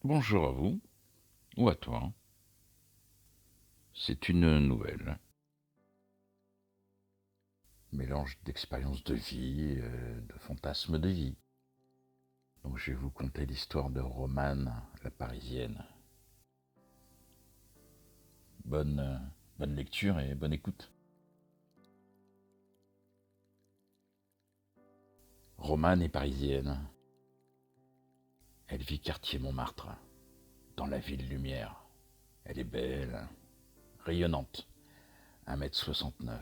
Bonjour à vous, ou à toi. C'est une nouvelle, mélange d'expériences de vie, de fantasmes de vie. Donc je vais vous conter l'histoire de Romane, la Parisienne. Bonne lecture et bonne écoute. Romane est parisienne. Elle vit quartier Montmartre, dans la ville lumière. Elle est belle, rayonnante, 1,69 m,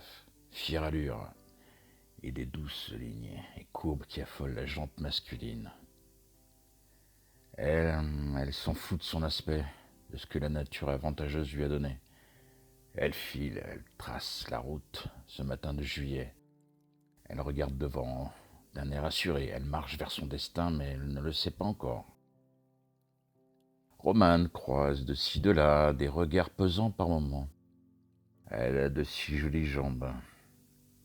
fière allure, et des douces lignes et courbes qui affolent la jante masculine. Elle s'en fout de son aspect, de ce que la nature avantageuse lui a donné. Elle file, elle trace la route ce matin de juillet. Elle regarde devant, d'un air assuré. Elle marche vers son destin, mais elle ne le sait pas encore. Romane croise de ci de là des regards pesants par moments. Elle a de si jolies jambes.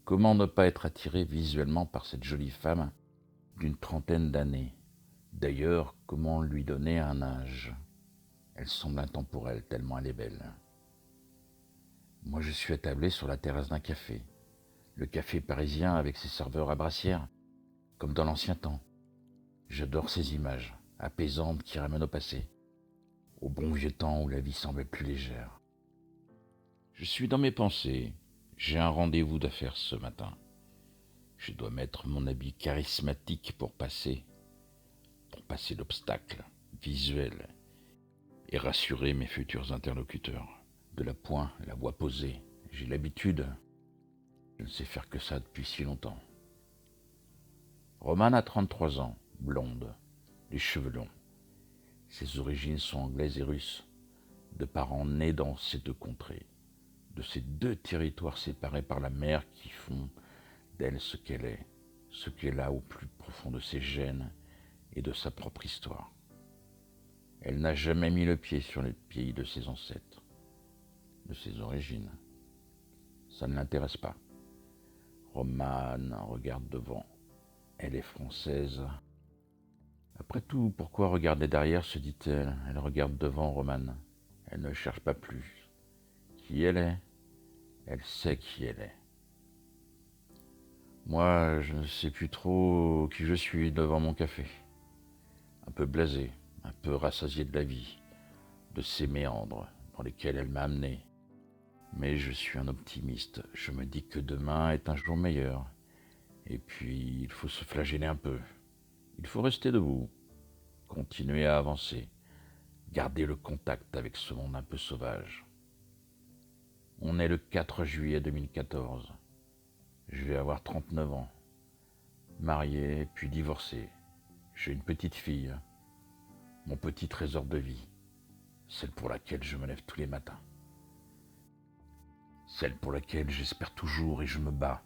Comment ne pas être attiré visuellement par cette jolie femme d'une trentaine d'années? D'ailleurs, comment lui donner un âge? Elle semble intemporelle tellement elle est belle. Moi, je suis attablé sur la terrasse d'un café. Le café parisien avec ses serveurs à brassière, comme dans l'ancien temps. J'adore ces images, apaisantes qui ramènent au passé, au bon vieux temps où la vie semblait plus légère. Je suis dans mes pensées. J'ai un rendez-vous d'affaires ce matin. Je dois mettre mon habit charismatique pour passer l'obstacle visuel et rassurer mes futurs interlocuteurs. De la pointe, la voix posée. J'ai l'habitude. Je ne sais faire que ça depuis si longtemps. Romane a 33 ans, blonde, les cheveux longs. Ses origines sont anglaises et russes, de parents nés dans ces deux contrées, de ces deux territoires séparés par la mer qui font d'elle ce qu'elle est, ce qu'elle a au plus profond de ses gènes et de sa propre histoire. Elle n'a jamais mis le pied sur les pays de ses ancêtres, de ses origines. Ça ne l'intéresse pas. Romane regarde devant. Elle est française. Après tout, pourquoi regarder derrière, se dit-elle. Elle regarde devant, Romane. Elle ne cherche pas plus. Qui elle est? Elle sait qui elle est. Moi, je ne sais plus trop qui je suis devant mon café. Un peu blasé, un peu rassasié de la vie, de ces méandres dans lesquels elle m'a amené. Mais je suis un optimiste. Je me dis que demain est un jour meilleur. Et puis, il faut se flageller un peu. Il faut rester debout, continuer à avancer, garder le contact avec ce monde un peu sauvage. On est le 4 juillet 2014. Je vais avoir 39 ans. Marié, puis divorcé. J'ai une petite fille. Mon petit trésor de vie. Celle pour laquelle je me lève tous les matins. Celle pour laquelle j'espère toujours et je me bats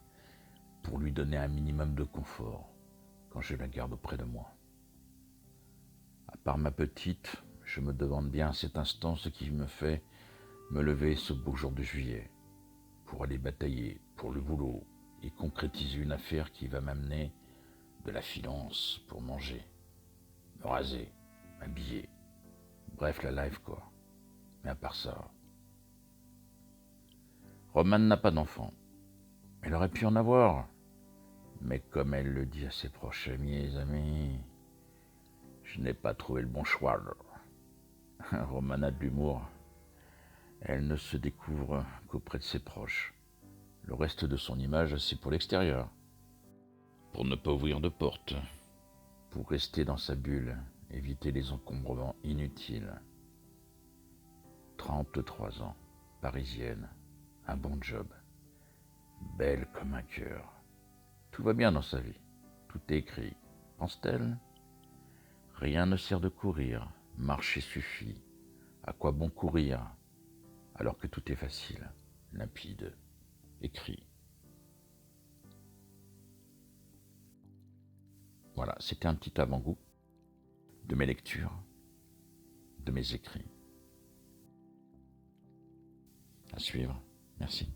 pour lui donner un minimum de confort quand je la garde auprès de moi. À part ma petite, je me demande bien à cet instant ce qui me fait me lever ce beau jour de juillet pour aller batailler pour le boulot et concrétiser une affaire qui va m'amener de la finance pour manger, me raser, m'habiller. Bref, la life quoi. Mais à part ça, Romane n'a pas d'enfant. Elle aurait pu en avoir. Mais comme elle le dit à ses proches amis et amis, je n'ai pas trouvé le bon choix. Romane a de l'humour. Elle ne se découvre qu'auprès de ses proches. Le reste de son image, c'est pour l'extérieur. Pour ne pas ouvrir de porte. Pour rester dans sa bulle, éviter les encombrements inutiles. 33 ans, parisienne, un bon job, belle comme un cœur. Tout va bien dans sa vie, tout est écrit. Pense-t-elle? Rien ne sert de courir, marcher suffit. À quoi bon courir alors que tout est facile, limpide, écrit. Voilà, c'était un petit avant-goût de mes lectures, de mes écrits. À suivre. Merci.